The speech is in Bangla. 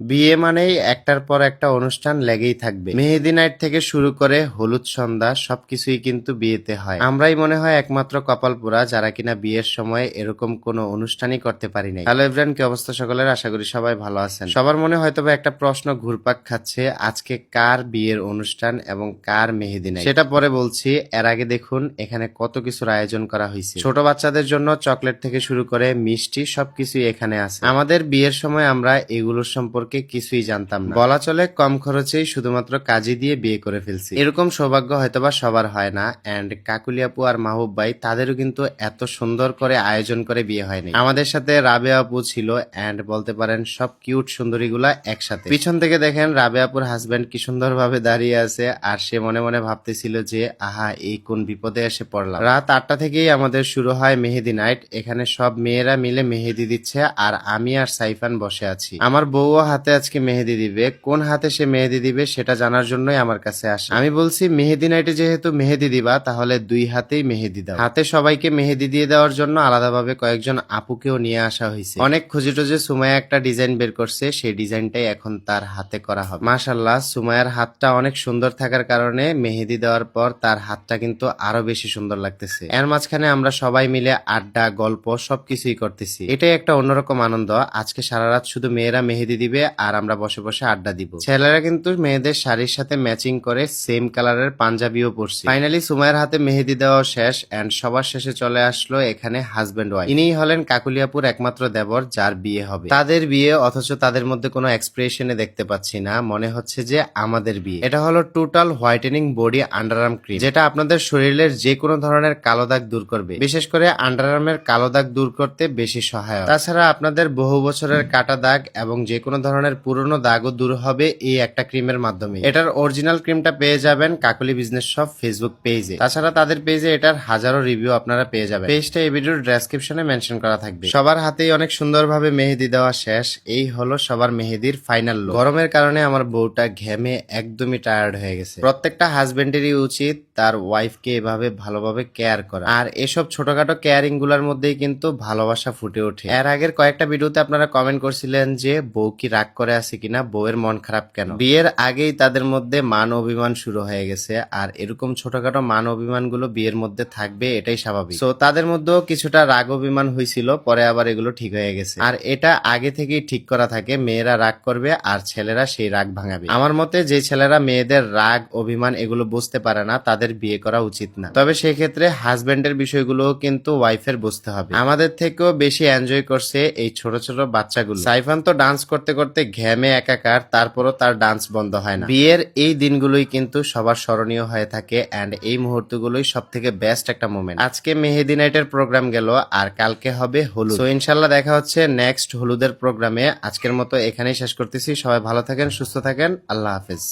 বিয়ে মানেই একটার পর একটা অনুষ্ঠান লেগেই থাকবে। মেহেদি নাইট থেকে শুরু করে হলুদ সন্ধ্যা সবকিছুই কিন্তু বিয়েতে হয়। আমরাই মনে হয় একমাত্র কপাল পোড়া যারা কিনা বিয়ের সময় এরকম কোনো অনুষ্ঠানই করতে পারি নাই। হ্যালো এভরিওয়ান, কি অবস্থা সকলের? আশা করি সবাই ভালো আছেন। সবার মনে হয়তোবা একটা প্রশ্ন ঘুরপাক খাচ্ছে, আজকে কার বিয়ের অনুষ্ঠান এবং কার মেহেদি নাইট, সেটা পরে বলছি। এর আগে দেখুন এখানে কত কিছুর আয়োজন করা হয়েছে। ছোট বাচ্চাদের জন্য চকলেট থেকে শুরু করে মিষ্টি সবকিছুই এখানে আছে। আমাদের বিয়ের সময় আমরা এগুলোর সম্পর্কে কিছুই জানতাম না। বলা চলে কম খরচেই শুধুমাত্র কাজী দিয়ে বিয়ে করে ফেলছি। এরকম সৌভাগ্য হয়তোবা সবার হয় না। এন্ড কাকুলি আপু আর মাহবুব ভাই তাদেরও কিন্তু এত সুন্দর করে আয়োজন করে বিয়ে হয়নি। আমাদের সাথে রাবে আপু ছিল এন্ড বলতে পারেন সব কিউট সুন্দরী গুলা একসাথে। পিছন থেকে দেখেন রাবে আপুর হাজবেন্ড কি সুন্দর ভাবে দাঁড়িয়ে আছে, আর সে মনে মনে ভাবতেছিল যে আহা এই কোন বিপদে এসে পড়লাম। রাত 8টা থেকেই আমাদের শুরু হয় মেহেদি নাইট। এখানে সব মেয়েরা মিলে মেহেদি দিচ্ছে আর আমি আর সাইফান বসে আছি। আমার বউও হাতে আজকে মেহেদি দিবে। কোন হাতে সে মেহেদি দিবে সেটা জানার জন্যই আমার কাছে আসে। আমি বলছি মেহেদি নাইটে যেহেতু মেহেদি দিবা তাহলে দুই হাতেই মেহেদি দাও। হাতে সবাইকে মেহেদি দিয়ে দেওয়ার জন্য আলাদাভাবে কয়েকজন আপুকেও নিয়ে আসা হয়েছে। অনেক খুঁজে টুজে সুমাইয়া একটা ডিজাইন বের করছে, সেই ডিজাইনটাই এখন তার হাতে করা হবে। মাশাআল্লাহ, সুমাইয়ার হাতটা অনেক সুন্দর থাকার কারণে মেহেদি দেওয়ার পর তার হাতটা কিন্তু আরো বেশি সুন্দর লাগতেছে। এর মাঝখানে আমরা সবাই মিলে আড্ডা গল্প সবকিছুই করতেছি। এটাই একটা অন্যরকম আনন্দ। আজকে সারা রাত শুধু মেয়েরা মেহেদি দিবে আর আমরা বসে বসে আড্ডা দিব। ছেলেরা কিন্তু মেয়েদের শাড়ির সাথে ম্যাচিং করে সেম কালারের পাঞ্জাবিও পরছে। ফাইনালি সুমাইয়ার হাতে মেহেদি দেওয়া শেষ এন্ড সবার শেষে চলে আসলো এখানে হাজবেন্ড ওয়াইফ। ইনিই হলেন কাকুলিয়াপুর একমাত্র দেবর যার বিয়ে হবে। তাদের বিয়ে, অথচ তাদের মধ্যে কোনো এক্সপ্রেশনে দেখতে পাচ্ছি না, মনে হচ্ছে যে আমাদের বিয়ে। এটা হলো total whitening body underarm cream, যেটা আপনাদের শরীরের যে কোনো ধরনের কালো দাগ দূর করবে। বিশেষ করে আন্ডারআর্মের কালো দাগ দূর করতে বেশি সহায়ক। তাছাড়া আপনাদের বহু বছরের কাটা দাগ এবং যে কোনো ধরনের পুরনো দাগও দূর হবে এই একটা ক্রিমের মাধ্যমে। এটার অরিজিনাল ক্রিমটা পেয়ে যাবেন কাকুলি বিজনেস শপ ফেসবুক পেজে। তাছাড়া তাদের পেজে এটার হাজারো রিভিউ আপনারা পেয়ে যাবেন। পেজটা এই ভিডিওর ডেসক্রিপশনে মেনশন করা থাকবে। সবার হাতেই অনেক সুন্দরভাবে মেহেদি দেওয়া শেষ। এই হলো সবার মেহেদির ফাইনাল লুক। গরমের কারণে আমার বউটা ঘেমে একদমই টায়ার্ড হয়ে গেছে। প্রত্যেকটা হাজবেন্ডেরই উচিত তার ওয়াইফকে এভাবে ভালোভাবে কেয়ার করা, আর এসব ছোটখাটো কেয়ারিং গুলার মধ্যেই কিন্তু ভালোবাসা ফুটে ওঠে। এর আগের কয়েকটা ভিডিওতে আপনারা কমেন্ট করছিলেন যে বউ কি রাগ করে আছে কিনা, বউয়ের মন খারাপ কেন। বিয়ের আগেই তাদের মধ্যে মান অভিমান শুরু হয়ে গেছে, আর এরকম ছোটখাটো মান অভিমান গুলো বিয়ের মধ্যে থাকবে, এটাই স্বাভাবিক। তো তাদের মধ্যেও কিছুটা রাগ অভিমান হয়েছিল, পরে আবার এগুলো ঠিক হয়ে গেছে। আর এটা আগে থেকেই ঠিক করা থাকে, মেয়েরা রাগ করবে আর ছেলেরা সেই রাগ ভাঙাবে। আমার মতে যে ছেলেরা মেয়েদের রাগ অভিমান এগুলো বুঝতে পারে না তাদের বিয়ে করা উচিত না। তবে সেই ক্ষেত্রে হাজবেন্ডের বিষয়গুলো কিন্তু ওয়াইফের বুঝতে হবে। আমাদের থেকেও বেশি এনজয় করছে এই ছোট ছোট বাচ্চাগুলো। সাইফান তো ডান্স করতে করতে ঘেমে একাকার, তারপরও তার ডান্স বন্ধ হয় না। বিয়ের এই দিনগুলোই কিন্তু সবার স্মরণীয় হয়ে থাকে এন্ড এই মুহূর্তগুলোই সব থেকে বেস্ট একটা মোমেন্ট। আজকে মেহেদি নাইটের প্রোগ্রাম গেল আর কালকে হবে হলুদ। তো ইনশাল্লাহ দেখা হচ্ছে নেক্সট হলুদের প্রোগ্রামে। আজকের মতো এখানেই শেষ করতেছি। সবাই ভালো থাকেন, সুস্থ থাকেন, আল্লাহ হাফেজ।